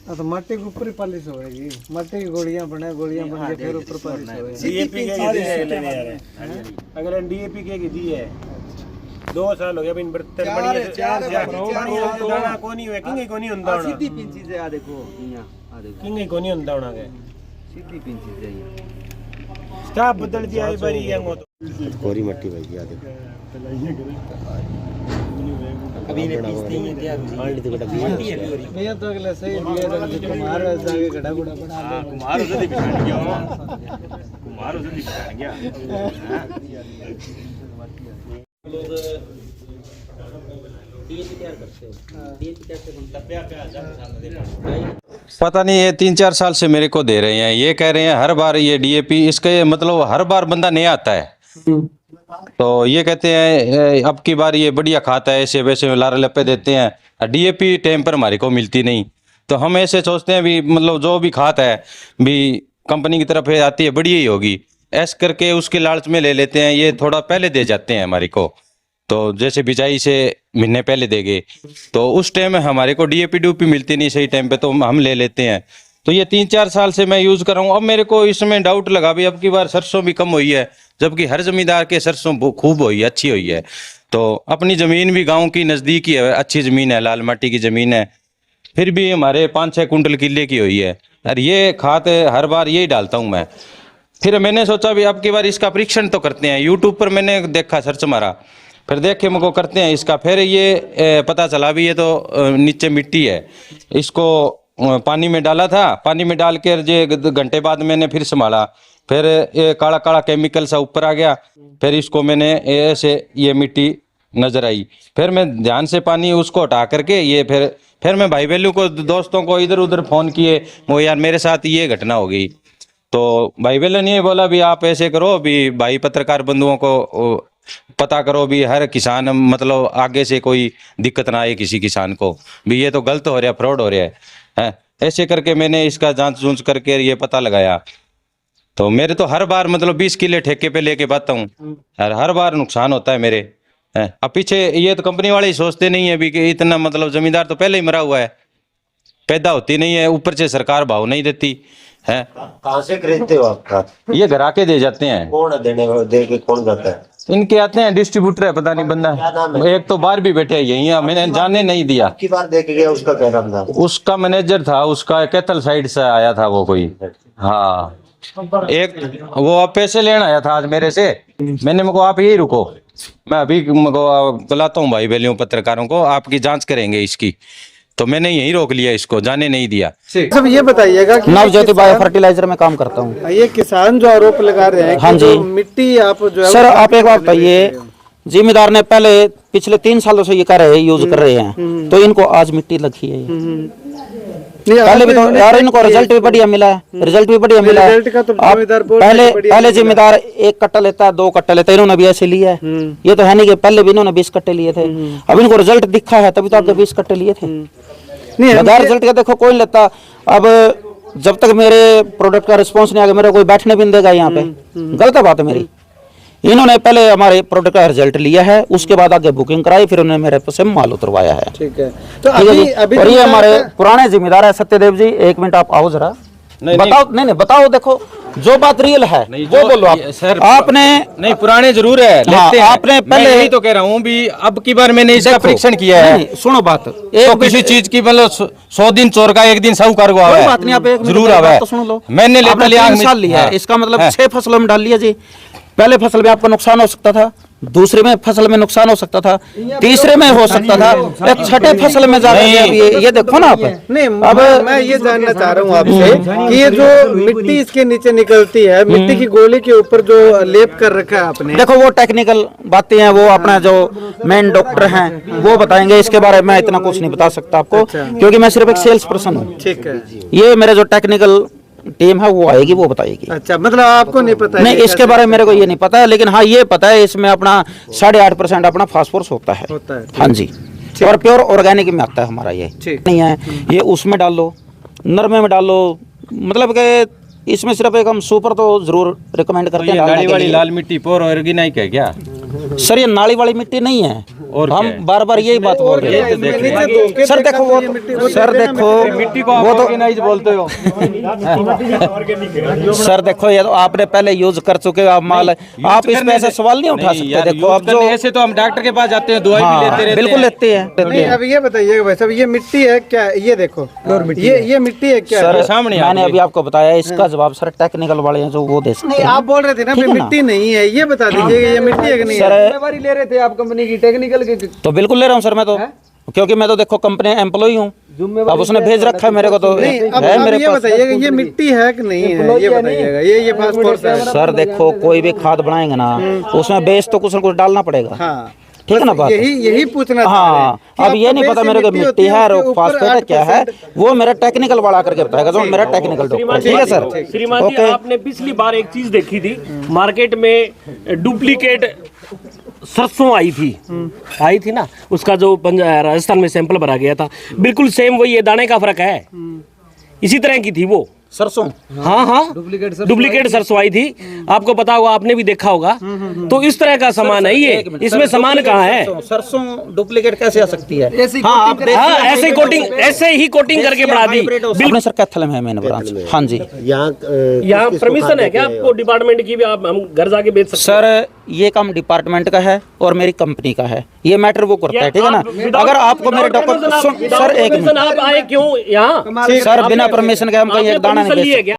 तो मट्टी के ऊपर ही पालिश होगी, मट्टी की गोलियां बने के फिर ऊपर पालिश होगी। डीएपी के अगर डीएपी के दी है 2 साल हो गया बिन बर्तन दाना कोनी है किंगे कोनी हुंदा होना सीधी पिंची से आ देखो यहां आ देखो किंगे कोनी हुंदा होना के सीधी पिंची से ये स्टाफ बदल दिया है बरी है वो तो कोरी मट्टी भाई आ देखो अभी ने पीस दी है तैयार आंटी तो गड़ा मट्टी है पूरी भैया तो अगले सही दिए तो कुमार जाके गड़ा गुड़ा बना ले। कुमार उसे दी बिछाड़ गया कुमार उसे दी बिछाड़ गया लोग डीएपी तैयार करते हो डीएपी कैसे बनता है क्या सामने पता नहीं ये 3-4 साल से मेरे को दे रहे हैं, ये कह रहे हैं हर बार ये डीएपी, इसके मतलब हर बार बंदा नया आता है तो ये कहते हैं अब की बार ये बढ़िया खाता है, ऐसे वैसे लारे लपे देते हैं, डीएपी टाइम पर हमारे को मिलती नहीं। तो हम ऐसे सोचते हैं भी मतलब जो भी खाता है भी कंपनी की तरफ आती है बढ़िया ही होगी, ऐसे करके उसके लालच में ले लेते हैं। ये थोड़ा पहले दे जाते हैं हमारे को, तो जैसे बिजाई से महीने पहले देंगे तो उस टाइम में हमारे को डीएपी मिलती नहीं सही टाइम पे, तो हम ले लेते हैं। तो ये 3-4 साल से मैं यूज कर रहा हूँ। अब मेरे को इसमें डाउट लगा भी अब की बार सरसों भी कम हुई है, जबकि हर जमींदार के सरसों खूब हुई है, अच्छी हुई है। तो अपनी जमीन भी गांव की नजदीक ही है, अच्छी जमीन है, लाल माटी की जमीन है, फिर भी हमारे 5-6 कुंटल किले की हुई है। और ये खाद हर बार यही डालता हूँ मैं। फिर मैंने सोचा भी अब की बार इसका परीक्षण तो करते हैं। यूट्यूब पर मैंने देखा, सर्च मारा, फिर देखे मुझको करते हैं इसका। फिर ये पता चला भी ये तो नीचे मिट्टी है, इसको पानी में डाला था, पानी में डाल कर जो घंटे बाद मैंने फिर संभाला, फिर ये काला काला केमिकल सा ऊपर आ गया। फिर इसको मैंने ऐसे ये मिट्टी नजर आई, फिर मैं ध्यान से पानी उसको हटा करके ये फिर मैं भाई बहनों को, दोस्तों को इधर उधर फोन किए, वो यार मेरे साथ ये घटना हो गई। तो भाई बहनों ने बोला भी आप ऐसे करो भी भाई पत्रकार बंधुओं को पता करो भी हर किसान मतलब आगे से कोई दिक्कत ना आए किसी किसान को, भी ये तो गलत हो रहा है, फ्रॉड हो रहा है। ऐसे करके मैंने इसका जांच जूंच करके ये पता लगाया। तो मेरे तो हर बार मतलब 20 किले ठेके पे लेके बाता हूँ और हर बार नुकसान होता है मेरे। अब पीछे ये तो कंपनी वाले ही सोचते नहीं है भी कि इतना मतलब जमींदार तो पहले ही मरा हुआ है, पैदा होती नहीं है, ऊपर से सरकार भाव नहीं देती है। कहाँ से खरीदते हो आप? ये घर आके दे जाते हैं। कौन देने दे के कौन जाता है? इनके आते हैं डिस्ट्रीब्यूटर है, पता नहीं बंदा, एक तो बाहर भी बैठे यही है, मैंने जाने नहीं दिया। की बार दे के गया, उसका क्या नाम था? उसका मैनेजर था, उसका कैथल साइड से आया था वो कोई। हाँ, एक वो आप पैसे लेना आया था आज मेरे से, मैंने मुझको आप यही रुको, मैं अभी बुलाता हूँ भाई बहनों पत्रकारों को, आपकी जांच करेंगे इसकी। तो मैंने यही रोक लिया, इसको जाने नहीं दिया। सब ये बताइएगा कि नवज्योति बायो फर्टिलाइजर में काम करता हूँ। ये किसान जो आरोप लगा रहे हैं, हाँ कि जी, जो मिट्टी आप जो है सर आप एक बात बताइए, जिम्मेदार ने पहले पिछले 3 सालों से ये कर रहे हैं, यूज कर रहे हैं, तो इनको आज मिट्टी लगी है। पहले भी तो यार इनको रिजल्ट भी बढ़िया मिला है, रिजल्ट भी बढ़िया मिला है। पहले जिम्मेदार 1 कट्टा लेता है, 2 कट्टा लेता है, इन्होंने भी ऐसे लिया है। ये तो है नहीं कि पहले भी इन्होंने 20 कट्टे लिए थे, अब इनको रिजल्ट दिखा है तभी तो आगे 20 कट्टे लिए थे। बगैर रिजल्ट का देखो कोई लेता। अब जब तक मेरे प्रोडक्ट का रिस्पांस नहीं आ गया, मेरे कोई बैठने भी नहीं देगा यहाँ पे, गलत बात है मेरी। इन्होंने पहले हमारे प्रोडक्ट का रिजल्ट लिया है, उसके बाद आगे बुकिंग कराई, फिर उन्होंने मेरे पास माल उतरवाया है। ठीक है। तो अभी और ये हमारे पुराने जिम्मेदार है सत्यदेव जी, 1 मिनट आप आओ जरा। बताओ, नहीं बताओ, देखो जो बात रियल है वो बोलो आप। सर आपने नहीं, पुराने जरूर है, लेते हैं। आपने पहले यही तो कह रहा हूँ भी अब की बार मैंने इसका परीक्षण किया है। सुनो बात, तो किसी चीज की मतलब 100 दिन चोर का 1 दिन साहूकार को आवा है, बात नहीं, आप एक जरूर आवा है। तो सुन लो, मैंने लेता लिया 3 साल लिया है, इसका मतलब 6 फसलों में डाल लिया जी। पहले फसल में आपको नुकसान हो सकता था, दूसरे में फसल में नुकसान हो सकता था, तीसरे में हो सकता था, एक छठे फसल में जाकर ये देखो ना आप। नहीं, अब मैं ये जानना चाह रहा हूँ आपसे कि ये जो मिट्टी इसके नीचे निकलती है, मिट्टी की गोली के ऊपर जो लेप कर रखा है आपने, देखो वो टेक्निकल बातें हैं, वो अपना जो मेन डॉक्टर हैं वो बताएंगे, इसके बारे में मैं इतना कुछ नहीं बता सकता आपको, क्योंकि मैं सिर्फ एक सेल्स पर्सन हूँ। ठीक है। ये मेरे जो टेक्निकल टीम है वो आएगी, वो बताएगी। अच्छा, मतलब आपको नहीं पता है? नहीं, इसके बारे में मेरे को ये नहीं पता है, लेकिन हाँ ये पता है इसमें अपना 8.5% अपना फास्फोरस होता है। हाँ जी, और प्योर ऑर्गेनिक में आता है हमारा, ये नहीं है। ये उसमें डाल लो, नरमे में डाल लो, मतलब कि इसमें सिर्फ एक हम सुपर तो जरूर रिकमेंड करते हैं ये डालने नाली के वाली लिए। लाल मिट्टी पोर ऑर्गेनाइक है क्या? सर ये नाली वाली मिट्टी नहीं है, और हम क्या है? बार बार यही बात बोल रहे हैं। ये तो देख नीचे धो के सर देखो वो सर देखो मिट्टी को आप वो तो ऑर्गेनाइज बोलते हो। सर देखो ये तो आपने पहले यूज कर चुके हो आप माल, आप इस पे ऐसे सवाल नहीं उठा सकते। यार, देखो अब यूज जो करने ऐसे तो हम डॉक्टर के पास जाते हैं, दवाई भी लेते हाँ रहते बिल्कुल हैं। लेते हैं। नहीं अब ये बताइएगा भाई साहब, ये मिट्टी है क्या? ये देखो ये मिट्टी है क्या? सर सामने आ मैंने गई। अभी आपको बताया, इसका जवाब सर टेक्निकल वाले हैं जो वो दे सकते नहीं हैं। आप बोल रहे थे ना ठीक है ना? मिट्टी नहीं है, ये बता दीजिएगा ये मिट्टी है कि नहीं है? सर जिम्मेवारी ले रहे थे आप कंपनी की टेक्निकल की। तो बिल्कुल ले रहा हूँ सर मैं तो, क्योंकि मैं तो देखो कंपनी एम्प्लॉय हूँ, अब उसने भेज रखा है मेरे को तो नहीं अब है मेरे ये पास। बताइएगा ये मिट्टी है कि नहीं है, ये बताइएगा। ये पासपोर्ट है। सर देखो कोई भी खाद बनाएंगे ना उसमें बेस तो कुछ न कुछ डालना पड़ेगा, हाँ ठीक है ना बात? यही पूछना चाह रहे हाँ हैं कि अब आपको ये नहीं पता बेसिक मेरे को मिट्टी मिट्टी होती है उसके और ऊपर फास्फेट है क्या है, 8% वो मेरा टेक्निकल वाला करके बताएगा जो मेरा टेक्निकल डॉक्टर, ठीक है सर? श्रीमान जी ओके आपने पिछली बार एक चीज देखी थी मार्केट में, डुप्लीकेट सरसों आई थी ना, उसका जो राजस्थान में सैंपल भरा गया था, बिल्कुल सेम वही है, दाने का फर्क है, इसी तरह की थी वो सरसों। हाँ डुप्लीकेट सरसों आई थी, आपको पता होगा, आपने भी देखा होगा। तो इस तरह का सामान है ये, इसमें सामान कहाँ है? सरसों डुप्लीकेट कैसे आ सकती है? हाँ आप हाँ ऐसे ही कोटिंग करके बना दी। बिल्कुल सर कैथल में है मेन ब्रांच। हाँ जी यहाँ यहाँ परमिशन है क्या आपको डिपार्टमेंट की भी, आप हम घर जाके बेच सकते हैं? सर ये काम डिपार्टमेंट का है और मेरी कंपनी का है, ये मैटर वो करता है, ठीक है ना? अगर आपको मेरे डॉक्यूमेंट सर एक मिनट आप आए क्यों यहाँ? सर बिना परमिशन के हम कहीं एक दाना नहीं बेच सकते।